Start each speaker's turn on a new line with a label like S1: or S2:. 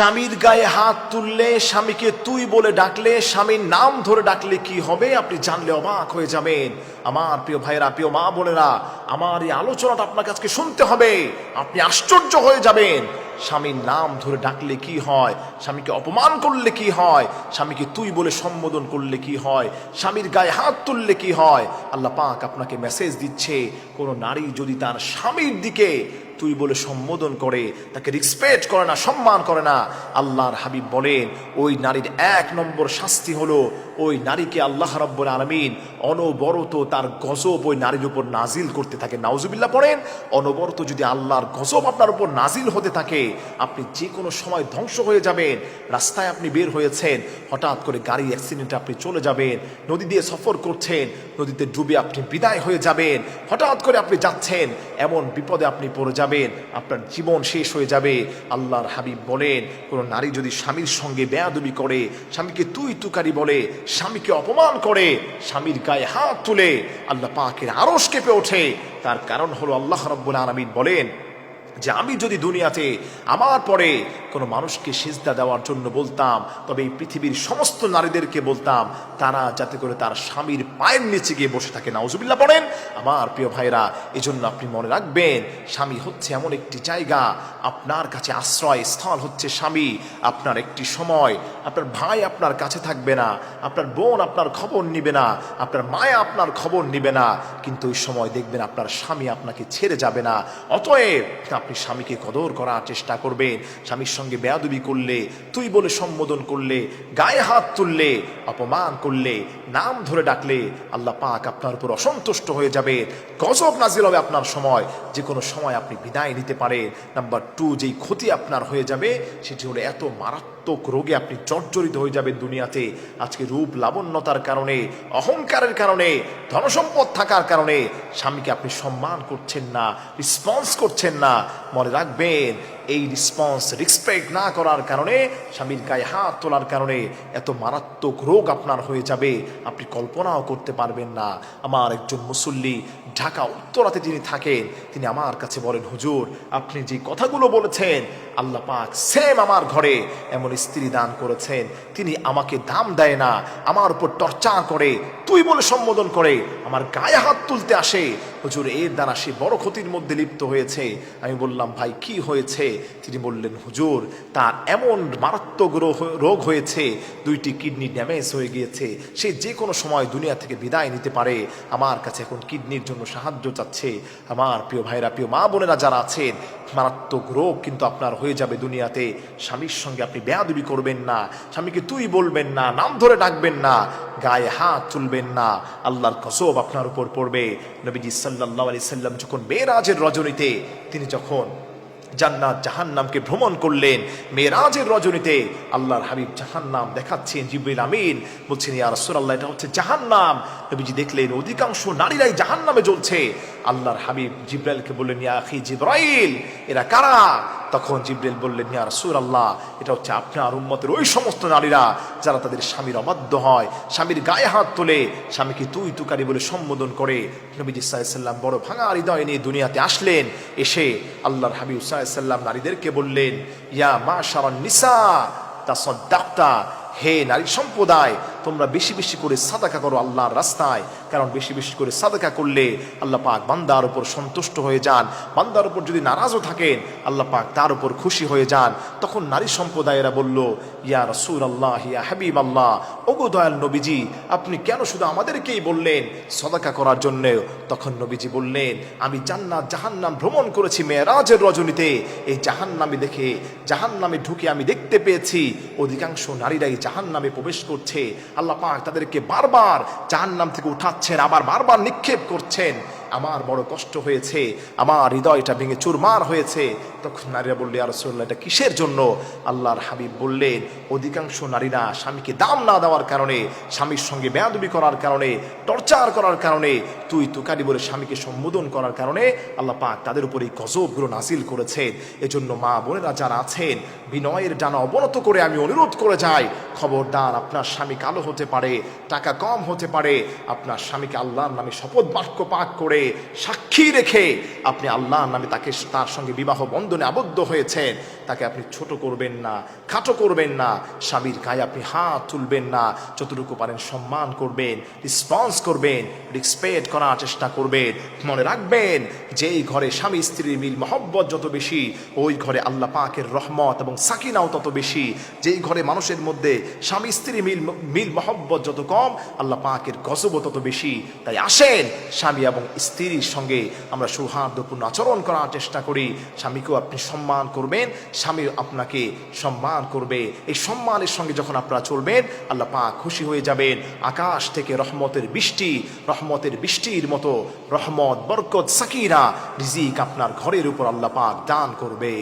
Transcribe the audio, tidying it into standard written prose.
S1: স্বামীর গায়ে হাত তুললে, স্বামীকে তুই বলে ডাকলে, স্বামীর নাম ধরে ডাকলে কি হবে আপনি জানলে অবাক হয়ে যাবেন। আমার প্রিয় ভাইরা, প্রিয় মা বোনেরা, আমার এই আলোচনাটা আপনাকে আজকে শুনতে হবে, আপনি আশ্চর্য হয়ে যাবেন। স্বামীর নাম ধরে ডাকলে কি হয়, স্বামীকে অপমান করলে কি হয়, স্বামীকে তুই বলে সম্বোধন করলে কি হয়, স্বামীর গায়ে হাত তুললে কি হয়। আল্লাহ পাক আপনাকে মেসেজ দিচ্ছে, কোনো নারী যদি তার স্বামীর দিকে তুই বলে সম্বোধন করে, তাকে রেসপেক্ট করে না, সম্মান করে না, আল্লাহর হাবিব বলেন ওই নারীর 1 নম্বর শাস্তি হলো ওই নারীকে আল্লাহ রাব্বুল আলামিন অনবরত তার গজব ওই নারীর উপর নাজিল করতে থাকে। নাউজুবিল্লাহ পড়েন। অনবরত যদি আল্লাহর গজব আপনার উপর নাজিল হতে থাকে, আপনি যে কোনো সময় ধ্বংস হয়ে যাবেন। রাস্তায় আপনি বের হয়েছেন, হঠাৎ করে গাড়ি অ্যাক্সিডেন্টে আপনি চলে যাবেন, নদী দিয়ে সফর করছেন, নদীতে ডুবে আপনি বিদায় হয়ে যাবেন, হঠাৎ করে আপনি যাচ্ছেন, এমন বিপদে আপনি পড়ে যাবেন, আপনার জীবন শেষ হয়ে যাবে। আল্লাহর হাবিব বলেন কোন নারী যদি স্বামীর সঙ্গে বেয়াদবি করে, স্বামীকে তুই তুকারি বলে, স্বামীকে অপমান করে, স্বামীর গায়ে হাত তুলে, আল্লাহ পাকের আরশ কেঁপে ওঠে। তার কারণ হলো আল্লাহ রাব্বুল আলামিন বলেন যে আমি যদি দুনিয়াতে আমার পরে কোনো মানুষকে সিজদা দেওয়ার জন্য বলতাম, তবে এই পৃথিবীর সমস্ত নারীদেরকে বলতাম তারা যাতে করে তার স্বামীর পায়ের নিচে গিয়ে বসে থাকে। নাউজুবিল্লাহ পড়েন। আমার প্রিয় ভাইরা, এজন্য আপনি মনে রাখবেন, স্বামী হচ্ছে এমন একটি জায়গা, আপনার কাছে আশ্রয় স্থল হচ্ছে স্বামী। আপনার একটি সময় আপনার ভাই আপনার কাছে থাকবে না, আপনার বোন আপনার খবর নিবে না, আপনার মায়া আপনার খবর নিবে না, কিন্তু ওই সময় দেখবেন আপনার স্বামী আপনাকে ছেড়ে যাবে না। অতএব আপনি স্বামীকে কদর করার চেষ্টা করবেন। স্বামীর সঙ্গে বেয়াদবি করলে, তুই বলে সম্বোধন করলে, গায়ে হাত তুললে, অপমান করলে, নাম ধরে ডাকলে, আল্লাহ পাক আপনার উপর অসন্তুষ্ট হয়ে যাবে, গজব নাজিল হবে আপনার সময়, যে কোনো সময় আপনি বিদায় নিতে পারেন। নাম্বার 2, যেই ক্ষতি আপনার হয়ে যাবে সেটি হলো এত মারাত্মক রোগে আপনি জর্জরিত হয়ে যাবেন দুনিয়াতে। আজকে রূপ লাবণ্যতার কারণে, অহংকারের কারণে, ধনসম্পদ থাকার কারণে স্বামীকে আপনি সম্মান করছেন না, রেসপন্স করছেন না। মনে রাখবেন, এই রেসপেক্ট না করার কারণে, স্বামীর গায়ে হাত তোলার কারণে এত মারাত্মক রোগ আপনার হয়ে যাবে, আপনি কল্পনাও করতে পারবেন না। আমার একজন মুসল্লি ঢাকা উত্তরাতে যিনি থাকেন, তিনি আমার কাছে বলেন, হুজুর আপনি যে কথাগুলো বলেছেন, আল্লাহ পাক সেম আমার ঘরে এমন স্ত্রী দান করেছেন, তিনি আমাকে দাম দেয় না, আমার উপর টর্চার করে, তুই বলে সম্বোধন করে, আমার গায়ে হাত তুলতে আসে। হুজুর এর দ্বারা সে বড় ক্ষতির মধ্যে লিপ্ত হয়েছে। আমি বললাম, ভাই কি হয়েছে? তিনি বললেন, হুজুর তার এমন মারাত্মক রোগ হয়েছে, 2টি কিডনি ড্যামেজ হয়ে গিয়েছে, সে যে কোনো সময় দুনিয়া থেকে বিদায় নিতে পারে, আমার কাছে এখন কিডনির জন্য সাহায্য চাচ্ছে। আমার প্রিয় ভাইরা, প্রিয় মা বোনেরা যারা আছেন, মারাত্মক রোগ কিন্তু আপনার হয়ে যাবে দুনিয়াতে। স্বামীর সঙ্গে আপনি বেয়াদবি করবেন না, স্বামীকে তুই বলবেন না, নাম ধরে ডাকবেন না, গায়ে হাত তুলবেন না, আল্লাহর গজব আপনার উপর পড়বে। নবীজি সাল্লাল্লাহু আলাইহি সাল্লাম যখন মেরাজের রজনীতে তিনি যখন জান্নাত জাহান্নামকে ভ্রমণ করলেন, মেরাজের রজনীতে আল্লাহর হাবিব জাহান্নাম দেখাচ্ছেন, জিবরিল আমিন বলছেন, ইয়া রাসূলুল্লাহ এটা হচ্ছে জাহান্নাম। নবীজি দেখলেন অধিকাংশ নারীরাই জাহান্নামে জ্বলছে। আল্লাহর হাবিব জিবরাইলকে বললেন, ইয়া আখি জিবরাইল এরা কারা? তখন জিবরাইল বললেন, ইয়া রাসূলুল্লাহ এটা হচ্ছে আপনার উম্মতের ওই সমস্ত নারীরা যারা তাদের স্বামীর অবাধ্য হয়, স্বামীর গায়ে হাত তোলে, স্বামীকে তুই তুকারি বলে সম্বোধন করে। নবীজি সাল্লাল্লাহু আলাইহি সাল্লাম বড় ভাঙা হৃদয় নিয়ে দুনিয়াতে আসলেন। এসে আল্লাহর হাবিব সাল্লাল্লাহু আলাইহি সাল্লাম নারীদেরকে বললেন, ইয়া মাশারান নিসা তাসাদ্দাকতা, হে নারী সম্প্রদায় তোমরা বেশি বেশি করে সাদাকা করো আল্লাহর রাস্তায়, কারণ বেশি বেশি করে সাদাকা করলে আল্লাহ পাক বান্দার উপর সন্তুষ্ট হয়ে যান। বান্দার উপর যদি নারাজও থাকেন, আল্লাহ পাক তার উপর খুশি হয়ে যান। তখন নারী সম্প্রদায়েরা বলল, ইয়া রাসূলুল্লাহ, ইয়া হাবিব আল্লাহ, ওগো দয়াল নবীজি আপনি কেন শুধু আমাদেরকেই বললেন সাদাকা করার জন্য? তখন নবীজি বললেন, আমি জান্নাত জাহান্নাম ভ্রমণ করেছি মেরাজের রজনীতে, এই জাহান্নামে দেখে, জাহান্নামে ঢুকে আমি দেখতে পেয়েছি অধিকাংশ নারীরাই জাহান্নামে প্রবেশ করছে। আল্লাহ পাক তাদেরকে বারবার জাহান্নাম থেকে উঠাচ্ছেন, আবার বারবার নিক্ষেপ করছেন। আমার বড় কষ্ট হয়েছে, আমার হৃদয়টা ভেঙে চুরমার হয়েছে। তখন নারীরা বললে, ইয়া রাসূলুল্লাহ এটা কিসের জন্য? আল্লাহর হাবিব বললেন, অধিকাংশ নারীরা স্বামীকে দাম না দেওয়ার কারণে, স্বামীর সঙ্গে বেয়াদবি করার কারণে, টর্চার অপপ্রচার করার কারণে, তুই তুকারি বলে স্বামীকে সম্বোধন করার কারণে আল্লাহ পাক তাদের উপর এই গজবগুলো নাজিল করেছেন। এজন্য মা বোনেরা যারা আছেন, বিনয়ের ডানা অবনত করে আমি অনুরোধ করে যাই, খবরদার, আপনার স্বামী কালো হতে পারে, টাকা কম হতে পারে, আপনার স্বামীকে আল্লাহর নামে শপথ বাক্য পাঠ করে সাক্ষী রেখে আপনি আল্লাহর নামে তার সঙ্গে বিবাহ বন্ধনে আবদ্ধ হয়েছেন, তাকে আপনি ছোট করবেন না, খাটো করবেন না, স্বামীর গায়ে আপনি হাত তুলবেন না, যতটুকু পারেন সম্মান করবেন, রেসপন্স করবেন, রেসপেক্ট করার চেষ্টা করবেন। মনে রাখবেন, যেই ঘরে স্বামী স্ত্রীর মিল মহব্বত যত বেশি, ওই ঘরে আল্লাহ পাকের রহমত এবং সাকিনাও তত বেশি। যেই ঘরে মানুষের মধ্যে স্বামী স্ত্রীর মিল মহব্বত যত কম, আল্লাহ পাকের গজবও তত বেশি। তাই আসেন, স্বামী এবং স্ত্রীর সঙ্গে আমরা সৌহার্দ্যপূর্ণ আচরণ করার চেষ্টা করি। স্বামীকেও আপনি সম্মান করবেন, স্বামী আপনাকে সম্মান করবে। এই সম্মানের সঙ্গে যখন আপনারা চলবেন, আল্লাহ পাক খুশি হয়ে যাবেন। আকাশ থেকে রহমতের বৃষ্টির মতো রহমত, বরকত, সাকিনা, রিজিক আপনার ঘরের উপর আল্লাহ পাক দান করবে।